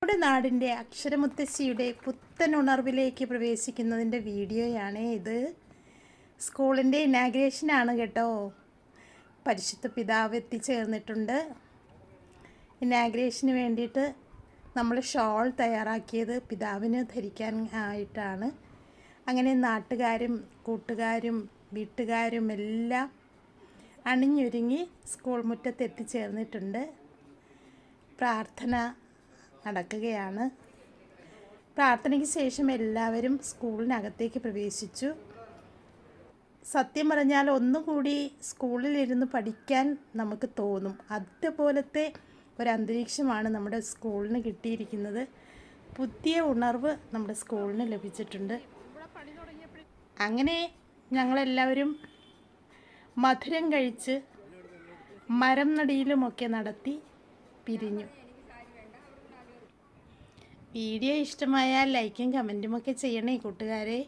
നമ്മുടെ നാടിൻ്റെ അക്ഷരമുത്തശ്ശിയുടെ പുത്തൻ ഉണർവിലേക്ക് പ്രവേശിക്കുന്നതിൻ്റെ വീഡിയോയാണ് ഇത്. സ്കൂളിൻ്റെ ഇനാഗ്രേഷനാണ് കേട്ടോ. പരിശുദ്ധ പിതാവ് എത്തിച്ചേർന്നിട്ടുണ്ട്. ഇനാഗ്രേഷന് വേണ്ടിയിട്ട് നമ്മൾ ഷോൾ തയ്യാറാക്കിയത് പിതാവിന് ധരിക്കാൻ ആയിട്ടാണ്. അങ്ങനെ നാട്ടുകാരും കൂട്ടുകാരും വീട്ടുകാരും എല്ലാം അണിഞ്ഞൊരുങ്ങി സ്കൂൾ മുറ്റത്ത് എത്തിച്ചേർന്നിട്ടുണ്ട്. പ്രാർത്ഥന നടക്കുകയാണ്. പ്രാർത്ഥനയ്ക്ക് ശേഷം എല്ലാവരും സ്കൂളിനകത്തേക്ക് പ്രവേശിച്ചു. സത്യം പറഞ്ഞാൽ ഒന്നുകൂടി സ്കൂളിലിരുന്ന് പഠിക്കാൻ നമുക്ക് തോന്നും. അതുപോലത്തെ ഒരന്തരീക്ഷമാണ് നമ്മുടെ സ്കൂളിന് കിട്ടിയിരിക്കുന്നത്. പുതിയ ഉണർവ് നമ്മുടെ സ്കൂളിന് ലഭിച്ചിട്ടുണ്ട്. അങ്ങനെ ഞങ്ങളെല്ലാവരും മധുരം കഴിച്ച് മരം നടിയിലുമൊക്കെ നടത്തി പിരിഞ്ഞു. വീഡിയോ ഇഷ്ടമായാൽ ലൈക്കും കമൻറ്റുമൊക്കെ ചെയ്യണേ കൂട്ടുകാരെ.